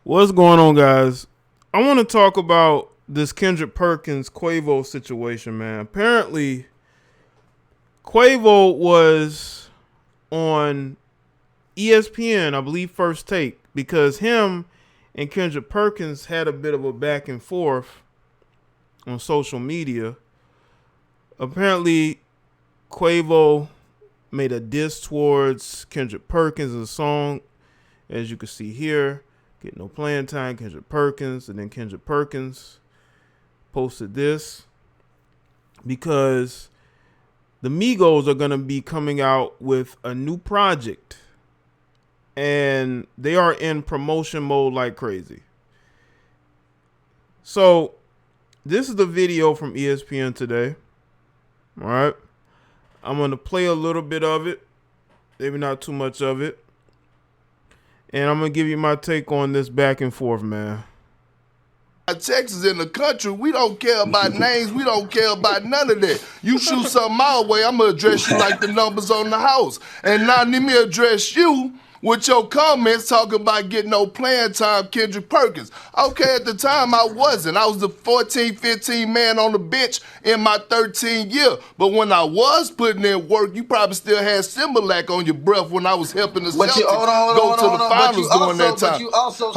What's going on, guys? I want to talk about this Kendrick Perkins Quavo situation, man. Apparently, Quavo was on ESPN, I believe, First Take, because him and Kendrick Perkins had a bit of a back and forth on social media. Apparently, Quavo made a diss towards Kendrick Perkins in a song, as you can see here. Get no playing time, Kendrick Perkins. And then Kendrick Perkins posted this because the Migos are going to be coming out with a new project. And they are in promotion mode like crazy. So this is the video from ESPN today. All right. I'm going to play a little bit of it. Maybe not too much of it. And I'm going to give you my take on this back and forth, man. Texas in the country, we don't care about names. We don't care about none of that. You shoot something my way, I'm going to address you like the numbers on the house. And now let me address you with your comments talking about getting no playing time, Kendrick Perkins. Okay, at the time I wasn't. I was the 14, 15 man on the bench in my 13th year. But when I was putting in work, you probably still had Similac on your breath when I was helping the Celtics go to the finals during that time. But you also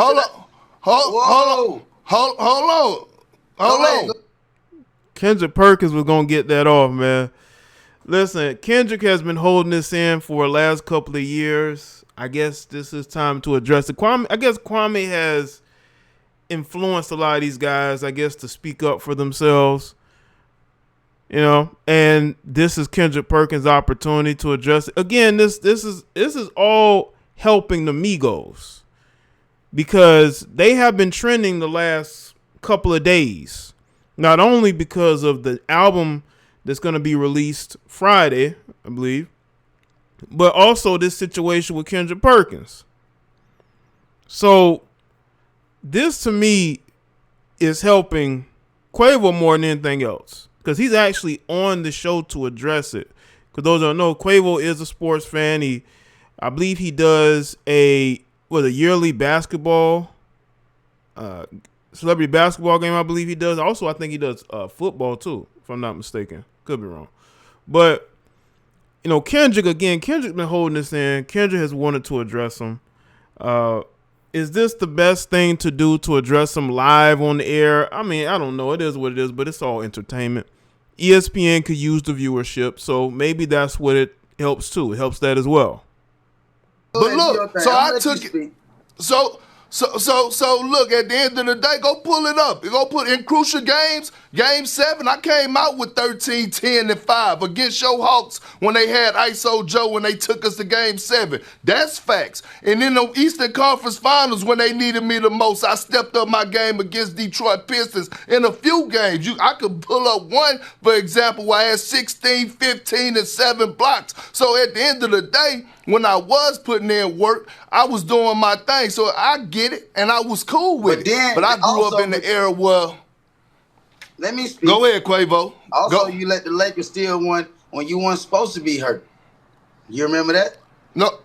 hold on. Kendrick Perkins was going to get that off, man. Listen, Kendrick has been holding this in for the last couple of years. I guess this is time to address it. Kwame has influenced a lot of these guys, I guess, to speak up for themselves. You know, and this is Kendrick Perkins' opportunity to address it. Again, this is all helping the Migos because they have been trending the last couple of days. Not only because of the album that's going to be released Friday, I believe, but also this situation with Kendrick Perkins. So this to me is helping Quavo more than anything else because he's actually on the show to address it. Because those who don't know, Quavo is a sports fan. I believe he does a yearly basketball, celebrity basketball game. I believe he does. Also, I think he does football too, if I'm not mistaken. Could be wrong, but. You know, Kendrick's been holding this in. Kendrick has wanted to address him. Is this the best thing to do to address him live on the air? I mean, I don't know. It is what it is, but it's all entertainment. ESPN could use the viewership, so maybe that's what it helps too. It helps that as well. But look, so I took it. So look, at the end of the day, go pull it up. You go put in crucial games, game 7, I came out with 13, 10, and 5 against your Hawks when they had ISO Joe when they took us to game 7. That's facts. And in the Eastern Conference Finals when they needed me the most, I stepped up my game against Detroit Pistons in a few games. I could pull up one, for example, where I had 16, 15, and 7 blocks. So at the end of the day, when I was putting in work, I was doing my thing. So I get it, and I was cool with it. But I grew up in the era where... Let me speak. Go ahead, Quavo. Also, you let the Lakers steal one when you weren't supposed to be hurt. You remember that? No,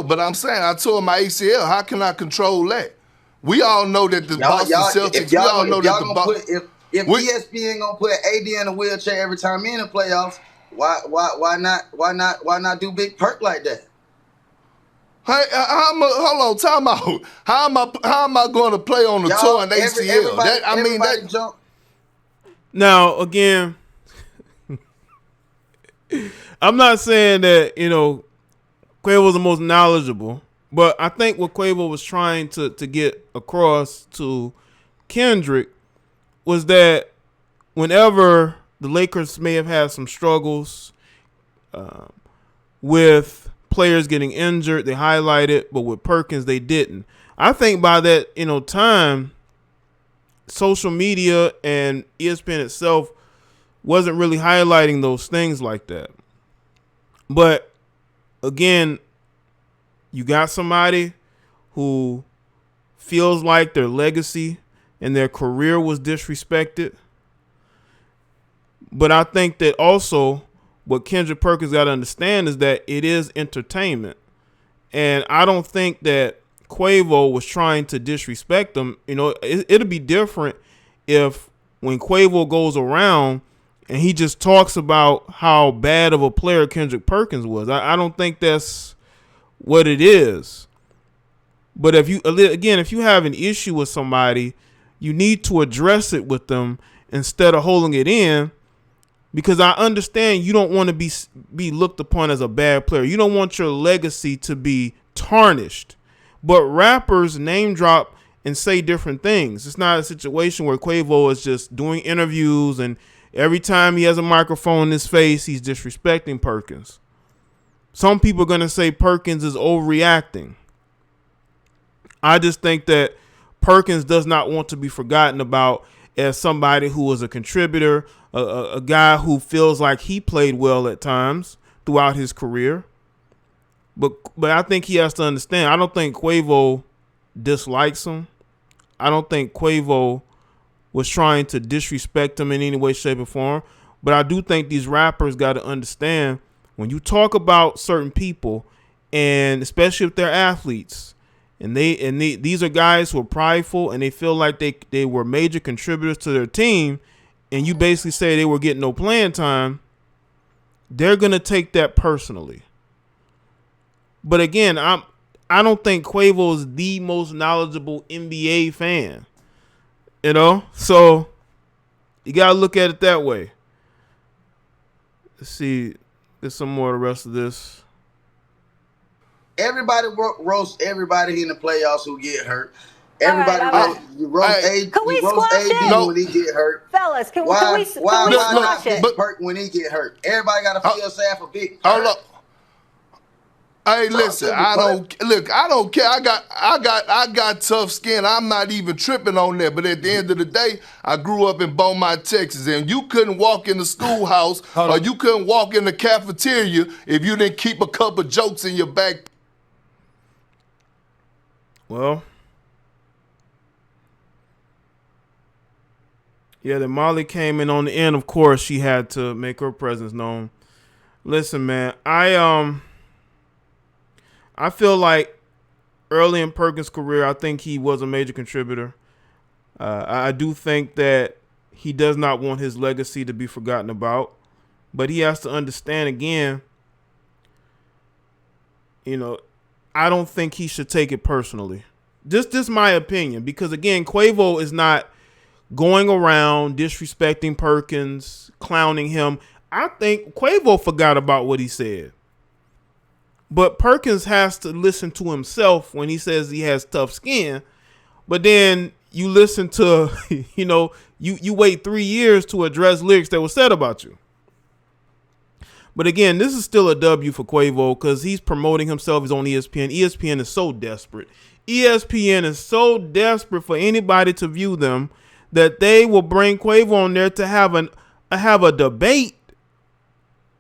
but I'm saying I tore my ACL. How can I control that? We all know that the Boston Celtics, If ESPN gonna put AD in a wheelchair every time in the playoffs, why not do Big Perk like that? Hey, hold on, time out. How am I going to play on the tour and ACL? Now, again, I'm not saying that, you know, Quavo was the most knowledgeable, but I think what Quavo was trying to get across to Kendrick was that whenever the Lakers may have had some struggles with players getting injured, they highlighted, but with Perkins, they didn't. I think by that, time, social media and ESPN itself wasn't really highlighting those things like that. But again, you got somebody who feels like their legacy and their career was disrespected. But I think that also what Kendrick Perkins got to understand is that it is entertainment. And I don't think that Quavo was trying to disrespect him. You know, it'll be different if when Quavo goes around and he just talks about how bad of a player Kendrick Perkins was. I don't think that's what it is. But if you have an issue with somebody, you need to address it with them instead of holding it in, because I understand you don't want to be looked upon as a bad player. You don't want your legacy to be tarnished. But rappers name drop and say different things. It's not a situation where Quavo is just doing interviews and every time he has a microphone in his face, he's disrespecting Perkins. Some people are going to say Perkins is overreacting. I just think that Perkins does not want to be forgotten about as somebody who was a contributor, a guy who feels like he played well at times throughout his career. But I think he has to understand, I don't think Quavo dislikes him. I don't think Quavo was trying to disrespect him in any way, shape, or form. But I do think these rappers got to understand, when you talk about certain people, and especially if they're athletes, and these are guys who are prideful and they feel like they were major contributors to their team, and you basically say they were getting no playing time, they're gonna take that personally. But again, I don't think Quavo is the most knowledgeable NBA fan. You know? So you gotta look at it that way. Let's see. There's some more of the rest of this. Everybody roast everybody in the playoffs who get hurt. Everybody roast AD when he get hurt. Fellas, can we squash it? Perk when he get hurt. Everybody got to feel sad for Big Perk. Hold up. Hey, listen, I don't care. I got tough skin. I'm not even tripping on that. But at the end of the day, I grew up in Beaumont, Texas, and you couldn't walk in the schoolhouse or you couldn't walk in the cafeteria if you didn't keep a couple jokes in your back. Well, yeah, then Molly came in on the end. Of course, she had to make her presence known. Listen, man, I feel like early in Perkins' career, I think he was a major contributor. I do think that he does not want his legacy to be forgotten about, but he has to understand again, you know, I don't think he should take it personally. Just my opinion, because again, Quavo is not going around disrespecting Perkins, clowning him. I think Quavo forgot about what he said. But Perkins has to listen to himself when he says he has tough skin. But then you listen to, you know, you wait 3 years to address lyrics that were said about you. But again, this is still a W for Quavo because he's promoting himself. He's on ESPN. ESPN is so desperate. ESPN is so desperate for anybody to view them that they will bring Quavo on there to have a debate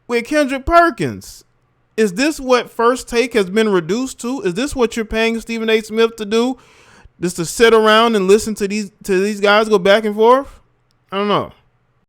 with Kendrick Perkins. Is this what First Take has been reduced to? Is this what you're paying Stephen A. Smith to do? Just to sit around and listen to these guys go back and forth? I don't know.